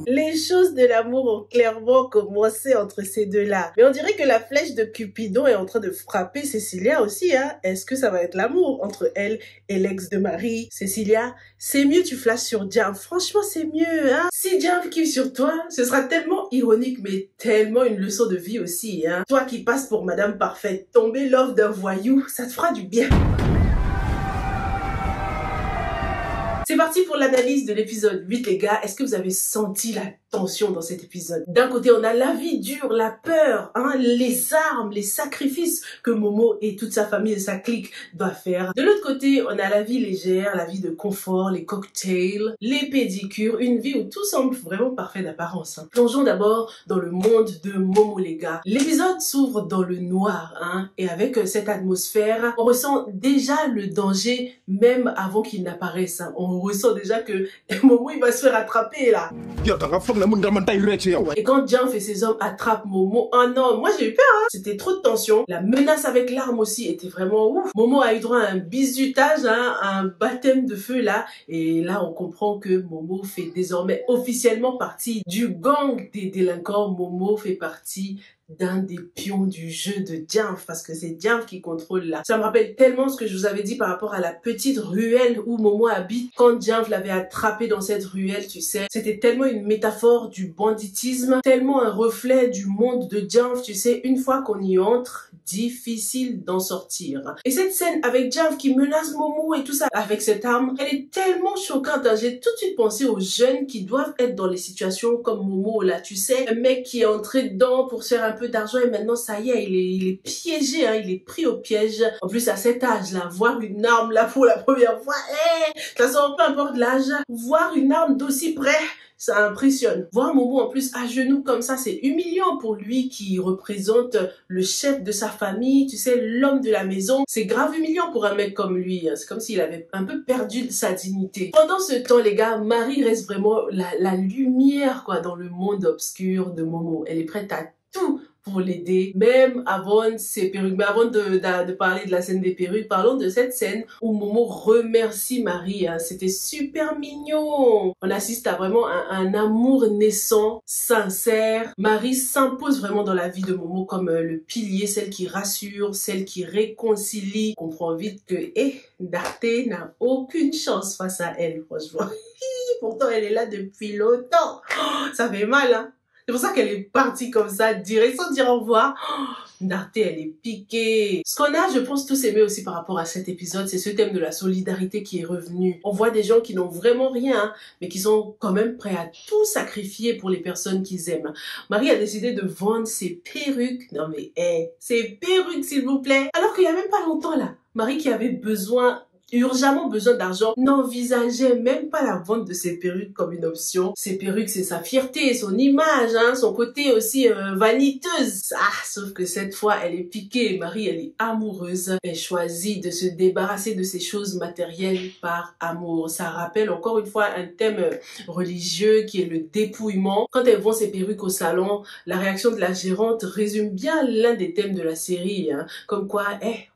Les choses de l'amour ont clairement commencé entre ces deux-là. Mais on dirait que la flèche de Cupidon est en train de frapper Cecilia aussi, hein. Est-ce que ça va être l'amour entre elle et l'ex de Marie? Cecilia, c'est mieux tu flashes sur Diam. Franchement, c'est mieux, hein. Si Diam kiffe sur toi, ce sera tellement ironique, mais tellement une leçon de vie aussi, hein. Toi qui passes pour Madame Parfaite, tomber l'offre d'un voyou, ça te fera du bien. C'est parti pour l'analyse de l'épisode 8, les gars. Est-ce que vous avez senti la tension dans cet épisode? D'un côté, on a la vie dure, la peur, hein, les armes, les sacrifices que Momo et toute sa famille et sa clique doivent faire. De l'autre côté, on a la vie légère, la vie de confort, les cocktails, les pédicures, une vie où tout semble vraiment parfait d'apparence, hein. Plongeons d'abord dans le monde de Momo, les gars. L'épisode s'ouvre dans le noir, hein, et avec cette atmosphère, on ressent déjà le danger même avant qu'il n'apparaisse, hein. On ressent déjà que Momo il va se faire attraper là. Et quand Diam et ses hommes attrapent Momo, oh non, moi j'ai eu peur, hein. C'était trop de tension. La menace avec l'arme aussi était vraiment ouf. Momo a eu droit à un bizutage, hein, à un baptême de feu là. Et là on comprend que Momo fait désormais officiellement partie du gang des délinquants. Momo fait partie d'un des pions du jeu de Diam, parce que c'est Diam qui contrôle là. Ça me rappelle tellement ce que je vous avais dit par rapport à la petite ruelle où Momo habite. Quand Diam l'avait attrapé dans cette ruelle, tu sais, c'était tellement une métaphore du banditisme, tellement un reflet du monde de Diam, tu sais, une fois qu'on y entre, difficile d'en sortir. Et cette scène avec Diam qui menace Momo et tout ça avec cette arme, elle est tellement choquante, hein. J'ai tout de suite pensé aux jeunes qui doivent être dans les situations comme Momo là, tu sais, un mec qui est entré dedans pour se faire un peu d'argent et maintenant ça y est, il est piégé, hein, il est pris au piège. En plus à cet âge là, voir une arme là pour la première fois, de toute façon peu importe l'âge, voir une arme d'aussi près, ça impressionne. Voir Momo en plus à genoux comme ça, c'est humiliant pour lui qui représente le chef de sa famille, tu sais, l'homme de la maison. C'est grave humiliant pour un mec comme lui, hein. C'est comme s'il avait un peu perdu sa dignité. Pendant ce temps, les gars, Marie reste vraiment la lumière quoi dans le monde obscur de Momo. Elle est prête à tout pour l'aider, même avant ses perruques. Mais avant de parler de la scène des perruques, parlons de cette scène où Momo remercie Marie, hein. C'était super mignon. On assiste à vraiment un amour naissant, sincère. Marie s'impose vraiment dans la vie de Momo comme le pilier, celle qui rassure, celle qui réconcilie. On comprend vite que Darte n'a aucune chance face à elle, franchement. Pourtant, elle est là depuis longtemps. Ça fait mal, hein. C'est pour ça qu'elle est partie comme ça, direct, sans dire au revoir. Darte, elle est piquée. Ce qu'on a, je pense, tous aimé aussi par rapport à cet épisode, c'est ce thème de la solidarité qui est revenu. On voit des gens qui n'ont vraiment rien, mais qui sont quand même prêts à tout sacrifier pour les personnes qu'ils aiment. Marie a décidé de vendre ses perruques. Non mais, ses perruques, s'il vous plaît. Alors qu'il y a même pas longtemps, là, Marie qui avait urgemment besoin d'argent, n'envisageait même pas la vente de ses perruques comme une option. Ses perruques, c'est sa fierté, son image, hein, son côté aussi vaniteuse. Sauf que cette fois, elle est piquée. Marie, elle est amoureuse. Elle choisit de se débarrasser de ces choses matérielles par amour. Ça rappelle encore une fois un thème religieux qui est le dépouillement. Quand elle vend ses perruques au salon, la réaction de la gérante résume bien l'un des thèmes de la série, hein. Comme quoi,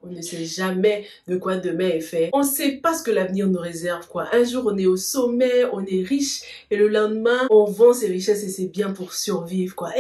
on ne sait jamais de quoi demain est fait. On sait pas ce que l'avenir nous réserve, quoi. Un jour, on est au sommet, on est riche, et le lendemain, on vend ses richesses et ses biens pour survivre, quoi.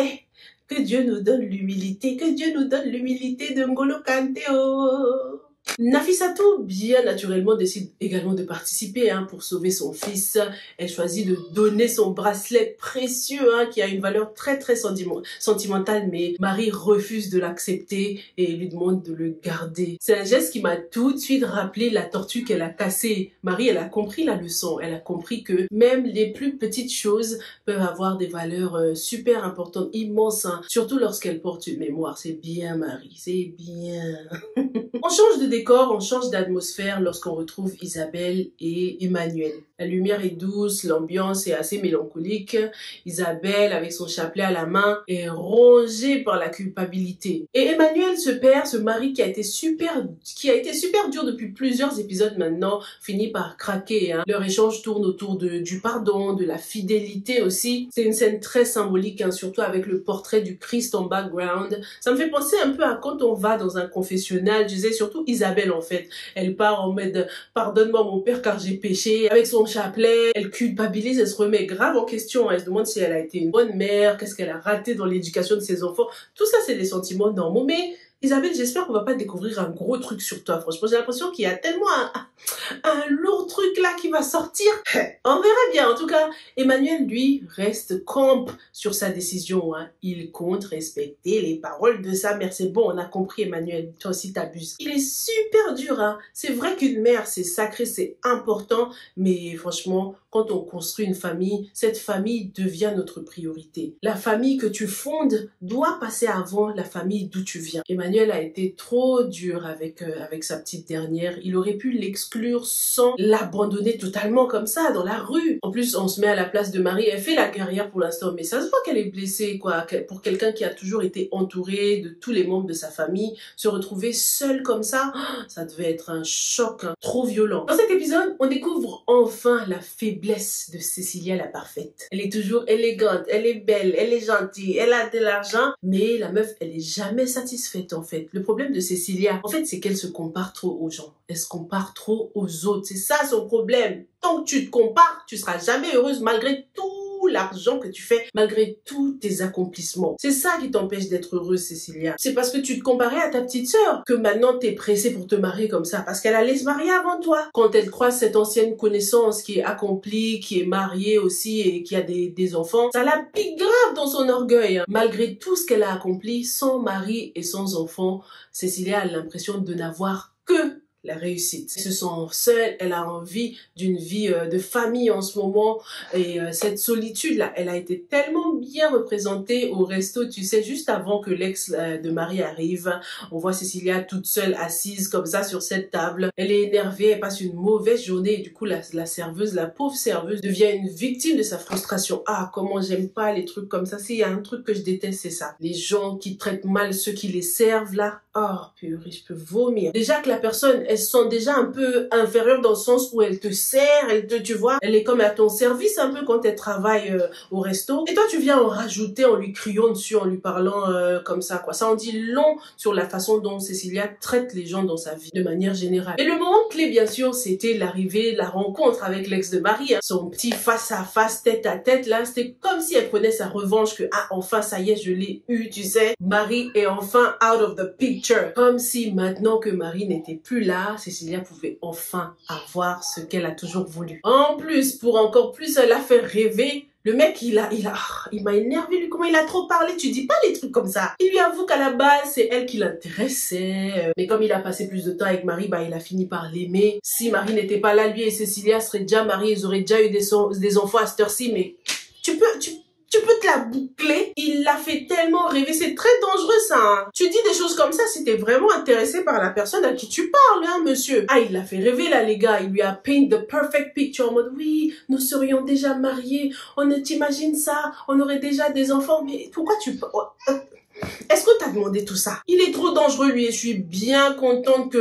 Que Dieu nous donne l'humilité, que Dieu nous donne l'humilité de N'Golo Kanté, oh. Nafissatou, bien naturellement, décide également de participer, hein, pour sauver son fils. Elle choisit de donner son bracelet précieux, hein, qui a une valeur très très sentimentale, mais Marie refuse de l'accepter et lui demande de le garder. C'est un geste qui m'a tout de suite rappelé la tortue qu'elle a cassée. Marie, elle a compris la leçon. Elle a compris que même les plus petites choses peuvent avoir des valeurs super importantes, immenses, hein, surtout lorsqu'elles portent une mémoire. C'est bien, Marie, c'est bien. On change de décor, on change d'atmosphère lorsqu'on retrouve Isabelle et Emmanuel. La lumière est douce, l'ambiance est assez mélancolique. Isabelle, avec son chapelet à la main, est rongée par la culpabilité. Et Emmanuel, ce père, ce mari qui a été super dur depuis plusieurs épisodes maintenant, finit par craquer, hein. Leur échange tourne autour du pardon, de la fidélité aussi. C'est une scène très symbolique, hein, surtout avec le portrait du Christ en background. Ça me fait penser un peu à quand on va dans un confessionnal, je disais surtout Isabelle Isabelle en fait. Elle part en mode pardonne-moi mon père car j'ai péché avec son chapelet. Elle culpabilise, elle se remet grave en question. Elle se demande si elle a été une bonne mère, qu'est-ce qu'elle a raté dans l'éducation de ses enfants. Tout ça c'est des sentiments normaux, mais Isabelle, j'espère qu'on va pas découvrir un gros truc sur toi. Franchement, j'ai l'impression qu'il y a tellement un lourd truc là qui va sortir. On verra bien. En tout cas, Emmanuel, lui, reste campe sur sa décision. Hein. Il compte respecter les paroles de sa mère. C'est bon, on a compris, Emmanuel. Toi aussi, t'abuses. Il est super dur. Hein. C'est vrai qu'une mère, c'est sacré, c'est important. Mais franchement, quand on construit une famille, cette famille devient notre priorité. La famille que tu fondes doit passer avant la famille d'où tu viens. Emmanuel a été trop dur avec sa petite dernière. Il aurait pu l'exclure sans l'abandonner totalement comme ça dans la rue. En plus, on se met à la place de Marie. Elle fait la guerrière pour l'instant, mais ça se voit qu'elle est blessée, quoi. Pour quelqu'un qui a toujours été entouré de tous les membres de sa famille, se retrouver seule comme ça devait être un choc trop violent. Dans cet épisode, on découvre enfin la faiblesse de Cécilia la parfaite. Elle est toujours élégante, elle est belle, elle est gentille, elle a de l'argent, mais la meuf, elle est jamais satisfaite en fait. Le problème de Cécilia, en fait, c'est qu'elle se compare trop aux gens. Elle se compare trop aux autres. C'est ça son problème. Tant que tu te compares, tu seras jamais heureuse malgré tout l'argent que tu fais, malgré tous tes accomplissements. C'est ça qui t'empêche d'être heureuse, Cécilia. C'est parce que tu te comparais à ta petite sœur que maintenant t'es pressée pour te marier comme ça, parce qu'elle allait se marier avant toi. Quand elle croise cette ancienne connaissance qui est accomplie, qui est mariée aussi et qui a des enfants, ça la pique grave dans son orgueil. Hein. Malgré tout ce qu'elle a accompli, sans mari et sans enfant, Cécilia a l'impression de n'avoir que la réussite. Elle se sent seule, elle a envie d'une vie de famille en ce moment et cette solitude-là, elle a été tellement bien représentée au resto, tu sais, juste avant que l'ex de Marie arrive. On voit Cécilia toute seule assise comme ça sur cette table. Elle est énervée, elle passe une mauvaise journée et du coup la serveuse, la pauvre serveuse devient une victime de sa frustration. Ah, comment j'aime pas les trucs comme ça. S'il y a un truc que je déteste, c'est ça. Les gens qui traitent mal ceux qui les servent là. Oh, purée, je peux vomir. Déjà que la personne, elle se sent déjà un peu inférieure dans le sens où elle te sert, tu vois, elle est comme à ton service un peu quand elle travaille au resto. Et toi, tu viens en rajouter en lui criant dessus, en lui parlant comme ça, quoi. Ça en dit long sur la façon dont Cécilia traite les gens dans sa vie, de manière générale. Et le moment clé, bien sûr, c'était l'arrivée, la rencontre avec l'ex de Marie. Hein. Son petit face-à-face, tête-à-tête, là, c'était comme si elle prenait sa revanche que, ah, enfin, ça y est, je l'ai eu, tu sais. Marie est enfin out of the picture. Comme si maintenant que Marie n'était plus là, Cécilia pouvait enfin avoir ce qu'elle a toujours voulu. En plus, pour encore plus la faire rêver, le mec, il m'a énervé, lui, comment il a trop parlé, tu dis pas les trucs comme ça. Il lui avoue qu'à la base, c'est elle qui l'intéressait, mais comme il a passé plus de temps avec Marie, bah, il a fini par l'aimer. Si Marie n'était pas là, lui et Cécilia seraient déjà mariés, ils auraient déjà eu des enfants à cette heure-ci, mais tu peux te la boucler. Il l'a fait tellement rêver. C'est très dangereux, ça. Hein. Tu dis des choses comme ça si t'es vraiment intéressé par la personne à qui tu parles, hein, monsieur. Ah, il l'a fait rêver, là, les gars. Il lui a paint the perfect picture en mode, oui, nous serions déjà mariés. On ne t'imagine ça. On aurait déjà des enfants. Mais pourquoi tu... Est-ce que t'as demandé tout ça? Il est trop dangereux, lui, et je suis bien contente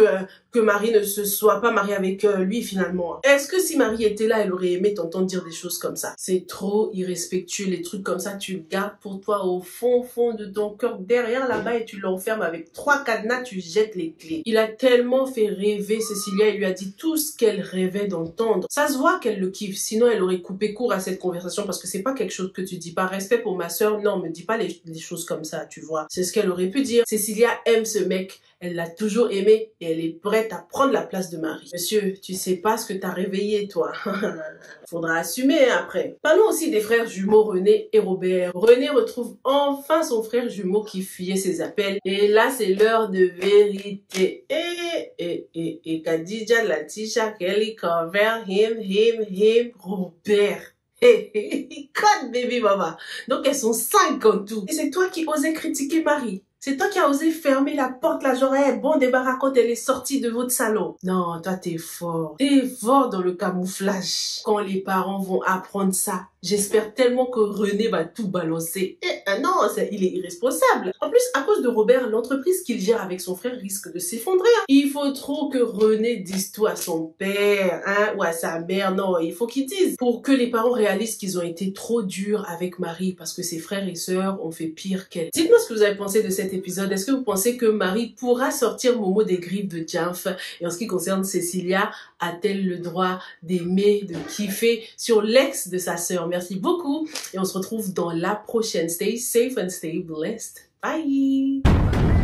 que Marie ne se soit pas mariée avec lui, finalement. Est-ce que si Marie était là, elle aurait aimé t'entendre dire des choses comme ça? C'est trop irrespectueux, les trucs comme ça, tu le gardes pour toi au fond de ton cœur, derrière là-bas, et tu l'enfermes avec 3 cadenas, tu jettes les clés. Il a tellement fait rêver Cécilia, il lui a dit tout ce qu'elle rêvait d'entendre. Ça se voit qu'elle le kiffe, sinon elle aurait coupé court à cette conversation, parce que c'est pas quelque chose que tu dis. Par respect pour ma sœur, non, me dis pas les choses comme ça, tu vois. C'est ce qu'elle aurait pu dire. Cécilia aime ce mec. Elle l'a toujours aimé et elle est prête à prendre la place de Marie. Monsieur, tu sais pas ce que t'as réveillé, toi. Faudra assumer après. Parlons aussi des frères jumeaux René et Robert. René retrouve enfin son frère jumeau qui fuyait ses appels. Et là, c'est l'heure de vérité. Et Khadija, Latisha, Kelly, cover him, Robert. God, baby mama. Donc elles sont 5 en tout. Et c'est toi qui osais critiquer Marie. C'est toi qui as osé fermer la porte là, genre, hey, bon débarras quand elle est sortie de votre salon. Non, toi t'es fort. T'es fort dans le camouflage. Quand les parents vont apprendre ça, j'espère tellement que René va tout balancer. non, il est irresponsable. En plus, à cause de Robert, l'entreprise qu'il gère avec son frère risque de s'effondrer. Hein. Il faut trop que René dise tout à son père, hein, ou à sa mère. Non, il faut qu'il dise pour que les parents réalisent qu'ils ont été trop durs avec Marie parce que ses frères et sœurs ont fait pire qu'elle. Dites-moi ce que vous avez pensé de cet épisode. Est-ce que vous pensez que Marie pourra sortir Momo des griffes de Dianf? Et en ce qui concerne Cécilia, a-t-elle le droit d'aimer, de kiffer sur l'ex de sa sœur? Merci beaucoup et on se retrouve dans la prochaine. Stay safe and stay blessed. Bye!